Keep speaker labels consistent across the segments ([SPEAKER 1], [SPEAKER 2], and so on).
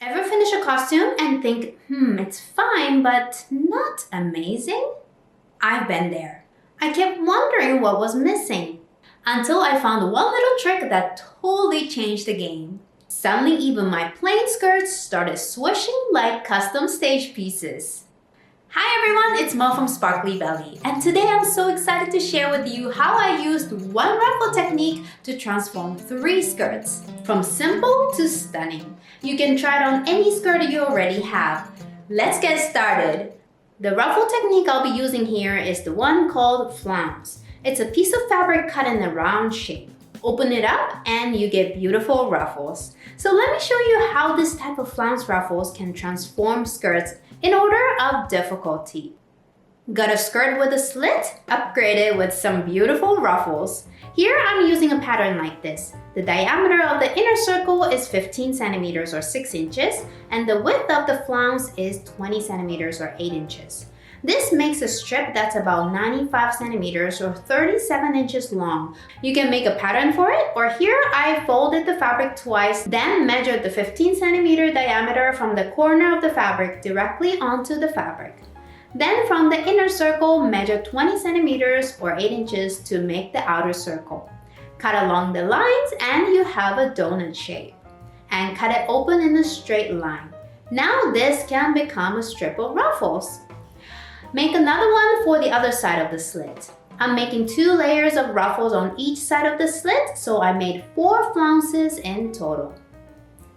[SPEAKER 1] Ever finish a costume and think, it's fine, but not amazing? I've been there. I kept wondering what was missing until I found one little trick that totally changed the game. Suddenly, even my plain skirts started swishing like custom stage pieces. Hi everyone, it's Mo from Sparkly Belly, and today I'm so excited to share with you how I used one ruffle technique to transform 3 skirts, from simple to stunning. You can try it on any skirt you already have. Let's get started. The ruffle technique I'll be using here is the one called flounce. It's a piece of fabric cut in a round shape. Open it up and you get beautiful ruffles. So let me show you how this type of flounce ruffles can transform skirts in order of difficulty. Got a skirt with a slit? Upgrade it with some beautiful ruffles. Here I'm using a pattern like this. The diameter of the inner circle is 15 centimeters or 6 inches, and the width of the flounce is 20 centimeters or 8 inches. This makes a strip that's about 95 centimeters or 37 inches long. You can make a pattern for it, or here I folded the fabric twice, then measured the 15 centimeter diameter from the corner of the fabric directly onto the fabric. Then from the inner circle, measure 20 centimeters or 8 inches to make the outer circle. Cut along the lines and you have a donut shape. And cut it open in a straight line. Now this can become a strip of ruffles. Make another one for the other side of the slit. I'm making 2 layers of ruffles on each side of the slit, so I made 4 flounces in total.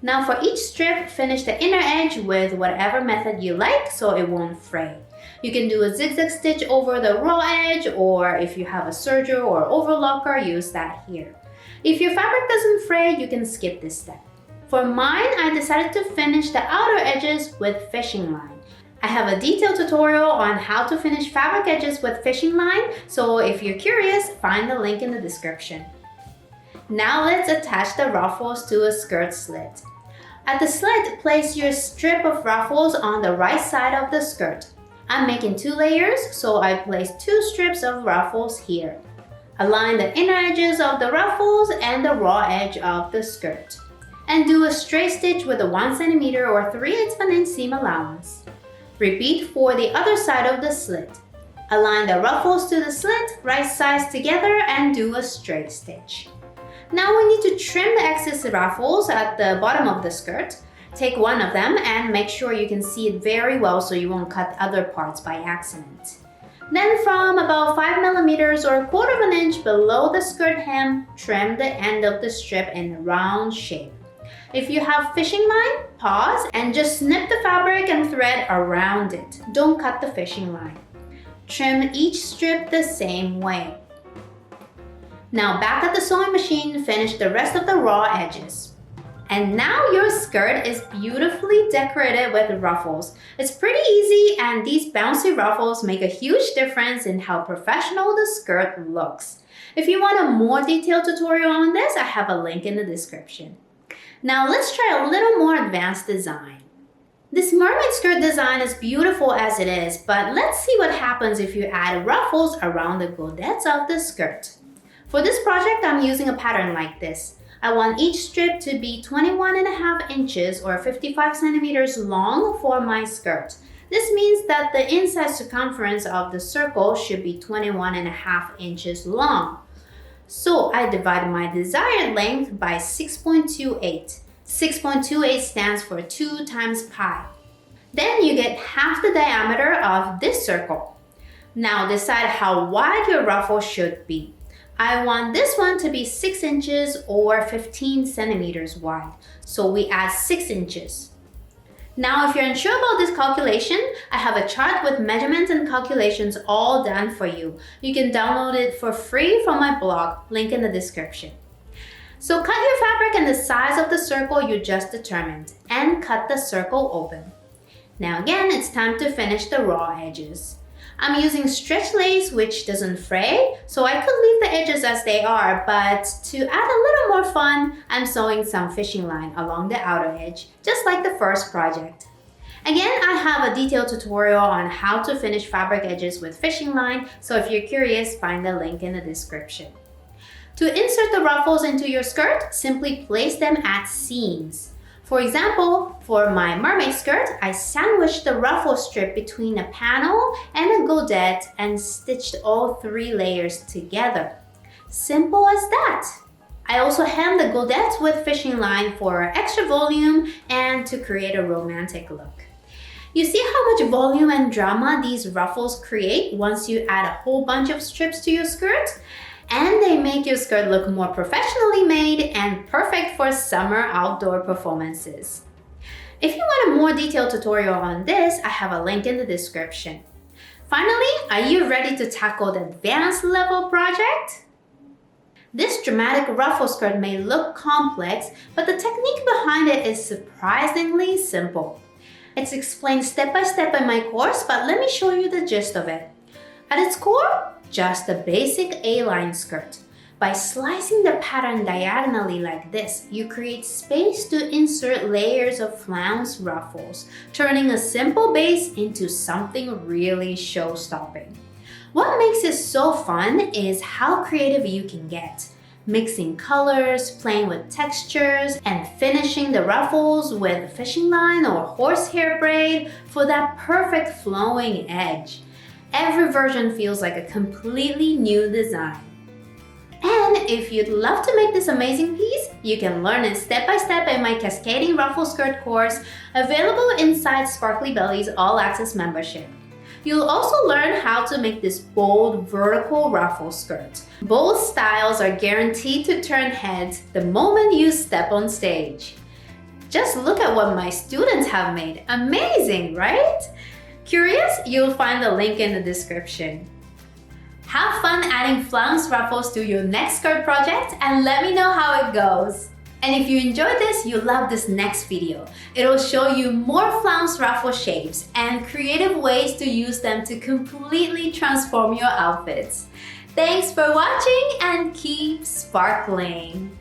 [SPEAKER 1] Now for each strip, finish the inner edge with whatever method you like so it won't fray. You can do a zigzag stitch over the raw edge, or if you have a serger or overlocker, use that here. If your fabric doesn't fray, you can skip this step. For mine, I decided to finish the outer edges with fishing line. I have a detailed tutorial on how to finish fabric edges with fishing line, so if you're curious, find the link in the description. Now let's attach the ruffles to a skirt slit. At the slit, place your strip of ruffles on the right side of the skirt. I'm making 2 layers, so I placed 2 strips of ruffles here. Align the inner edges of the ruffles and the raw edge of the skirt. And do a straight stitch with a 1 centimeter or 3/8 of an inch seam allowance. Repeat for the other side of the slit. Align the ruffles to the slit, right sides together, and do a straight stitch. Now we need to trim the excess ruffles at the bottom of the skirt. Take one of them and make sure you can see it very well so you won't cut other parts by accident. Then from about 5 millimeters or 1/4 of an inch below the skirt hem, trim the end of the strip in a round shape. If you have fishing line, pause and just snip the fabric and thread around it. Don't cut the fishing line. Trim each strip the same way. Now back at the sewing machine, finish the rest of the raw edges. And now your skirt is beautifully decorated with ruffles. It's pretty easy, and these bouncy ruffles make a huge difference in how professional the skirt looks. If you want a more detailed tutorial on this, I have a link in the description. Now let's try a little more advanced design. This mermaid skirt design is beautiful as it is, but let's see what happens if you add ruffles around the godets of the skirt. For this project, I'm using a pattern like this. I want each strip to be 21.5 inches or 55 centimeters long for my skirt. This means that the inside circumference of the circle should be 21.5 inches long. So I divide my desired length by 6.28. 6.28 stands for 2 times pi. Then you get half the diameter of this circle. Now decide how wide your ruffle should be. I want this one to be 6 inches or 15 centimeters wide, so we add 6 inches. Now if you're unsure about this calculation, I have a chart with measurements and calculations all done for you. You can download it for free from my blog, link in the description. So cut your fabric in the size of the circle you just determined and cut the circle open. Now again, it's time to finish the raw edges. I'm using stretch lace which doesn't fray, so I could leave the edges as they are, but to add a little more fun, I'm sewing some fishing line along the outer edge, just like the first project. Again, I have a detailed tutorial on how to finish fabric edges with fishing line, so if you're curious, find the link in the description. To insert the ruffles into your skirt, simply place them at seams. For example, for my mermaid skirt, I sandwiched the ruffle strip between a panel and a godet and stitched all 3 layers together. Simple as that! I also hemmed the godets with fishing line for extra volume and to create a romantic look. You see how much volume and drama these ruffles create once you add a whole bunch of strips to your skirt? And they make your skirt look more professionally made and perfect for summer outdoor performances. If you want a more detailed tutorial on this, I have a link in the description. Finally, are you ready to tackle the advanced level project? This dramatic ruffle skirt may look complex, but the technique behind it is surprisingly simple. It's explained step by step in my course, but let me show you the gist of it. At its core, just a basic A-line skirt. By slicing the pattern diagonally like this, you create space to insert layers of flounce ruffles, turning a simple base into something really show-stopping. What makes it so fun is how creative you can get. Mixing colors, playing with textures, and finishing the ruffles with a fishing line or horsehair braid for that perfect flowing edge. Every version feels like a completely new design. And if you'd love to make this amazing piece, you can learn it step by step in my Cascading Ruffle Skirt course, available inside Sparkly Belly's All Access membership. You'll also learn how to make this bold vertical ruffle skirt. Both styles are guaranteed to turn heads the moment you step on stage. Just look at what my students have made. Amazing, right? Curious? You'll find the link in the description. Have fun adding flounce ruffles to your next skirt project and let me know how it goes. And if you enjoyed this, you'll love this next video. It'll show you more flounce ruffle shapes and creative ways to use them to completely transform your outfits. Thanks for watching and keep sparkling!